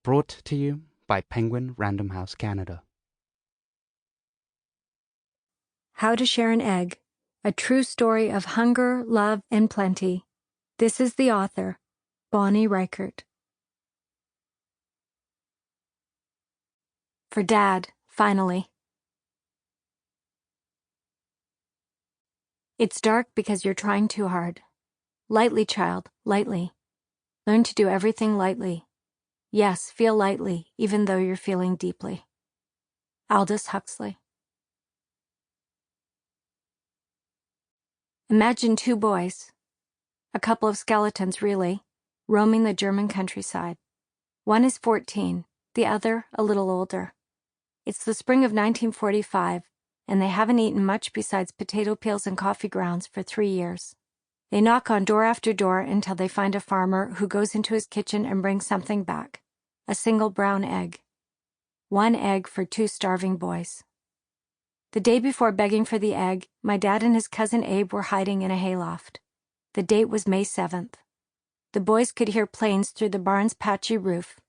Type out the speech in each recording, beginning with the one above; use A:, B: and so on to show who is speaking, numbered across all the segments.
A: Brought to you by Penguin Random House Canada.
B: How to Share an Egg, a true story of hunger, love, and plenty. This is the author, Bonny Reichert. For Dad, finally. It's dark because you're trying too hard. Lightly, child, lightly. Learn to do everything lightly. Yes, feel lightly, even though you're feeling deeply. Aldous Huxley. Imagine two boys, a couple of skeletons really, roaming the German countryside. One is 14, the other a little older. It's the spring of 1945, and they haven't eaten much besides potato peels and coffee grounds for 3 years. They knock on door after door until they find a farmer who goes into his kitchen and brings something back, a single brown egg. 1 egg for 2 starving boys. The day before begging for the egg, my dad and his cousin Abe were hiding in a hayloft. The date was May 7th. The boys could hear planes through the barn's patchy roof.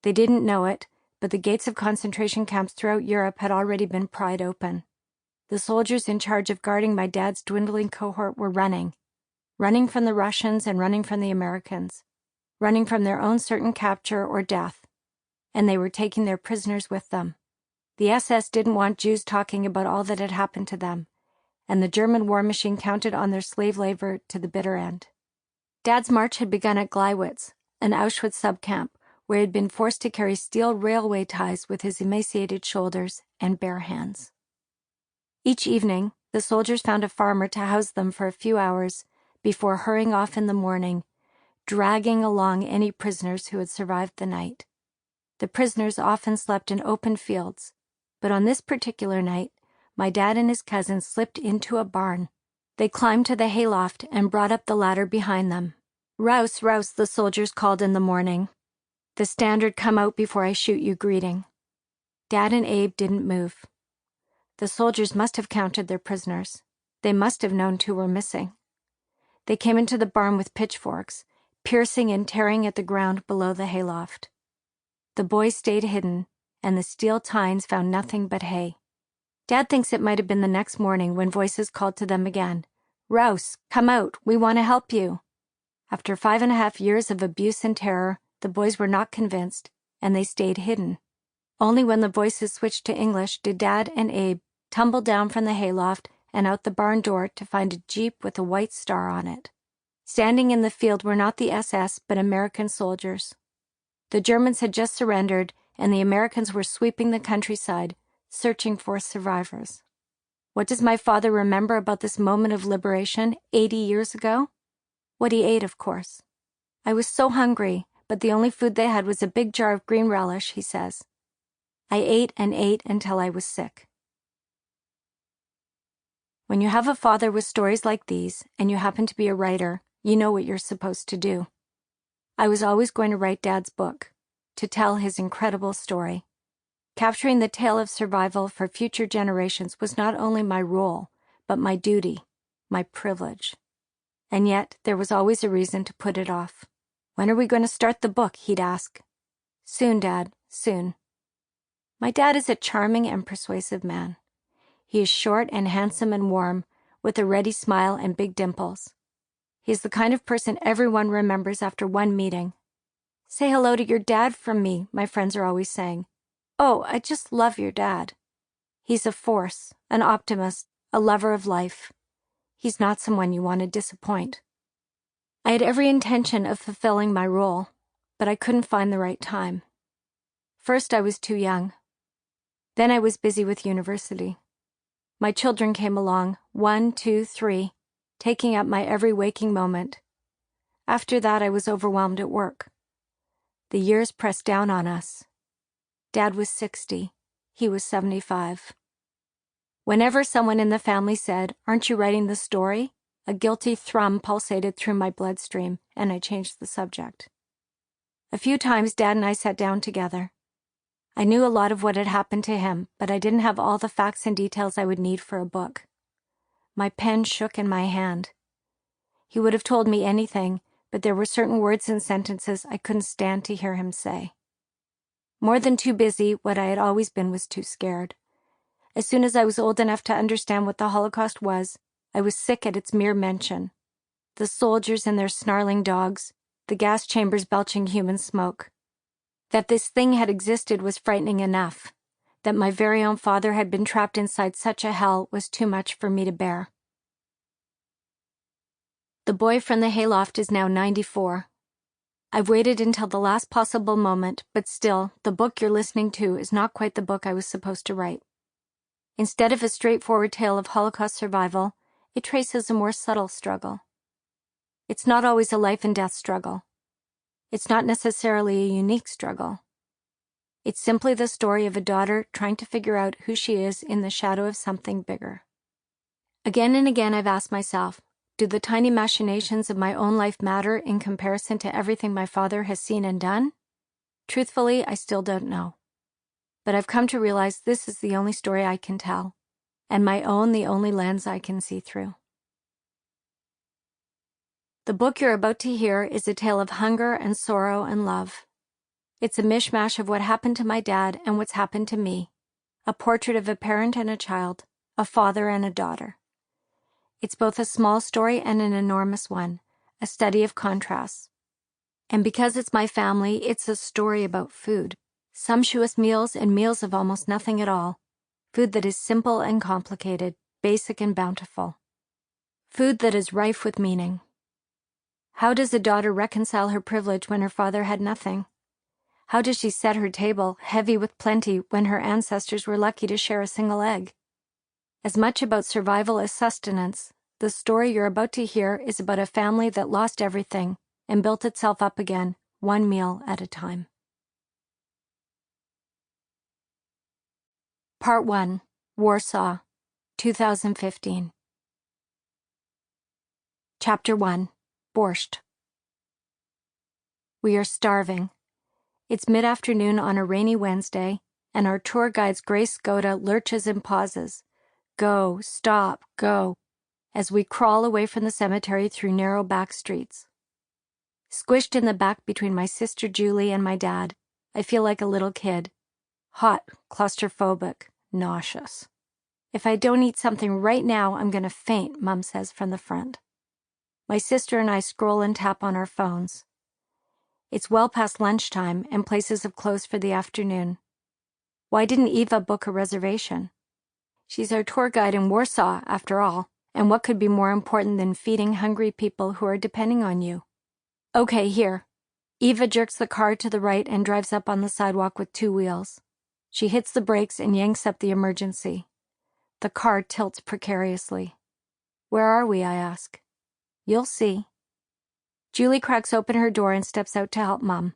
B: They didn't know it, but the gates of concentration camps throughout Europe had already been pried open. The soldiers in charge of guarding my dad's dwindling cohort were running from the Russians and running from the Americans, running from their own certain capture or death, and they were taking their prisoners with them. The SS didn't want Jews talking about all that had happened to them, and the German war machine counted on their slave labor to the bitter end. Dad's march had begun at Gleiwitz, an Auschwitz subcamp, where he had been forced to carry steel railway ties with his emaciated shoulders and bare hands. Each evening, the soldiers found a farmer to house them for a few hours before hurrying off in the morning, dragging along any prisoners who had survived the night. The prisoners often slept in open fields, but on this particular night, my dad and his cousin slipped into a barn. They climbed to the hayloft and brought up the ladder behind them. "Rouse, rouse," the soldiers called in the morning. The standard "come out before I shoot you" greeting. Dad and Abe didn't move. The soldiers must have counted their prisoners. They must have known 2 were missing. They came into the barn with pitchforks, piercing and tearing at the ground below the hayloft. The boys stayed hidden, and the steel tines found nothing but hay. Dad thinks it might have been the next morning when voices called to them again. "Rouse, come out, we want to help you." After 5.5 years of abuse and terror, the boys were not convinced, and they stayed hidden. Only when the voices switched to English did Dad and Abe tumble down from the hayloft and out the barn door to find a Jeep with a white star on it. Standing in the field were not the SS, but American soldiers. The Germans had just surrendered, and the Americans were sweeping the countryside, searching for survivors. What does my father remember about this moment of liberation 80 years ago? What he ate, of course. "I was so hungry, but the only food they had was a big jar of green relish," he says. "I ate and ate until I was sick." When you have a father with stories like these, and you happen to be a writer, you know what you're supposed to do. I was always going to write Dad's book, to tell his incredible story. Capturing the tale of survival for future generations was not only my role, but my duty, my privilege. And yet, there was always a reason to put it off. "When are we going to start the book?" he'd ask. "Soon, Dad, soon." My dad is a charming and persuasive man. He is short and handsome and warm, with a ready smile and big dimples. He is the kind of person everyone remembers after one meeting. "Say hello to your dad from me," my friends are always saying. "Oh, I just love your dad." He's a force, an optimist, a lover of life. He's not someone you want to disappoint. I had every intention of fulfilling my role, but I couldn't find the right time. First, I was too young. Then I was busy with university. My children came along, 1, 2, 3, taking up my every waking moment. After that, I was overwhelmed at work. The years pressed down on us. Dad was 60. He was 75. Whenever someone in the family said, "Aren't you writing the story?" a guilty thrum pulsated through my bloodstream, and I changed the subject. A few times Dad and I sat down together. I knew a lot of what had happened to him, but I didn't have all the facts and details I would need for a book. My pen shook in my hand. He would have told me anything, but there were certain words and sentences I couldn't stand to hear him say. More than too busy, what I had always been was too scared. As soon as I was old enough to understand what the Holocaust was, I was sick at its mere mention. The soldiers and their snarling dogs, the gas chambers belching human smoke. That this thing had existed was frightening enough. That my very own father had been trapped inside such a hell was too much for me to bear. The boy from the hayloft is now 94. I've waited until the last possible moment, but still, the book you're listening to is not quite the book I was supposed to write. Instead of a straightforward tale of Holocaust survival, it traces a more subtle struggle. It's not always a life and death struggle. It's not necessarily a unique struggle. It's simply the story of a daughter trying to figure out who she is in the shadow of something bigger. Again and again I've asked myself, do the tiny machinations of my own life matter in comparison to everything my father has seen and done? Truthfully, I still don't know. But I've come to realize this is the only story I can tell, and my own the only lens I can see through. The book you're about to hear is a tale of hunger and sorrow and love. It's a mishmash of what happened to my dad and what's happened to me, a portrait of a parent and a child, a father and a daughter. It's both a small story and an enormous one, a study of contrasts. And because it's my family, it's a story about food. Sumptuous meals and meals of almost nothing at all. Food that is simple and complicated, basic and bountiful. Food that is rife with meaning. How does a daughter reconcile her privilege when her father had nothing? How does she set her table, heavy with plenty, when her ancestors were lucky to share a single egg? As much about survival as sustenance, the story you're about to hear is about a family that lost everything and built itself up again, one meal at a time. Part 1, Warsaw, 2015. Chapter 1, Borscht. We are starving. It's mid-afternoon on a rainy Wednesday, and our tour guide's gray Skoda lurches and pauses. Go, stop, go, as we crawl away from the cemetery through narrow back streets. Squished in the back between my sister Julie and my dad, I feel like a little kid. Hot, claustrophobic, nauseous. If I don't eat something right now, I'm going to faint, Mum says from the front. My sister and I scroll and tap on our phones. It's well past lunchtime, and places have closed for the afternoon. Why didn't Eva book a reservation? She's our tour guide in Warsaw, after all, and what could be more important than feeding hungry people who are depending on you? Okay, here. Eva jerks the car to the right and drives up on the sidewalk with two wheels. She hits the brakes and yanks up the emergency. The car tilts precariously. Where are we, I ask. You'll see. Julie cracks open her door and steps out to help Mum.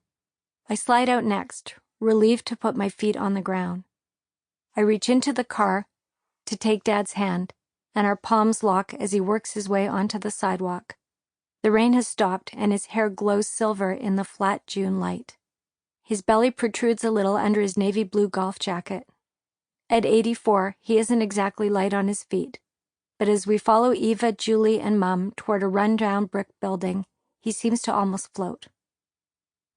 B: I slide out next, relieved to put my feet on the ground. I reach into the car to take Dad's hand, and our palms lock as he works his way onto the sidewalk. The rain has stopped, and his hair glows silver in the flat June light. His belly protrudes a little under his navy blue golf jacket. At 84, he isn't exactly light on his feet, but as we follow Eva, Julie, and Mum toward a run-down brick building, he seems to almost float.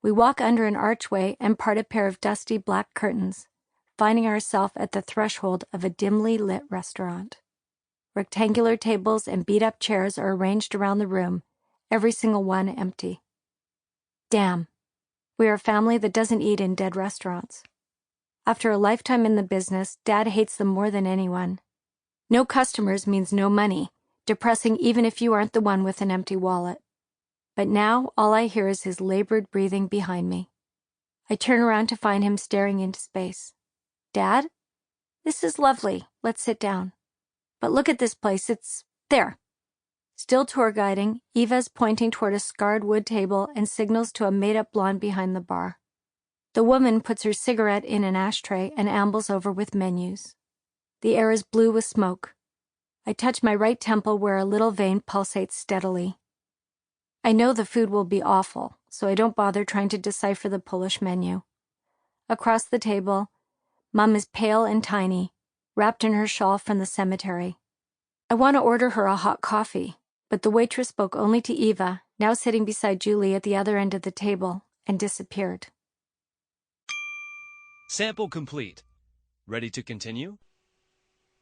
B: We walk under an archway and part a pair of dusty black curtains, finding ourselves at the threshold of a dimly lit restaurant. Rectangular tables and beat-up chairs are arranged around the room, every single one empty. Damn, we are a family that doesn't eat in dead restaurants. After a lifetime in the business, Dad hates them more than anyone. No customers means no money, depressing even if you aren't the one with an empty wallet. But now all I hear is his labored breathing behind me. I turn around to find him staring into space. Dad? This is lovely. Let's sit down. But look at this place. It's there. Still tour guiding, Eva's pointing toward a scarred wood table and signals to a made-up blonde behind the bar. The woman puts her cigarette in an ashtray and ambles over with menus. The air is blue with smoke. I touch my right temple where a little vein pulsates steadily. I know the food will be awful, so I don't bother trying to decipher the Polish menu. Across the table, Mum is pale and tiny, wrapped in her shawl from the cemetery. I want to order her a hot coffee, but the waitress spoke only to Eva, now sitting beside Julie at the other end of the table, and disappeared.
C: Sample complete. Ready to continue?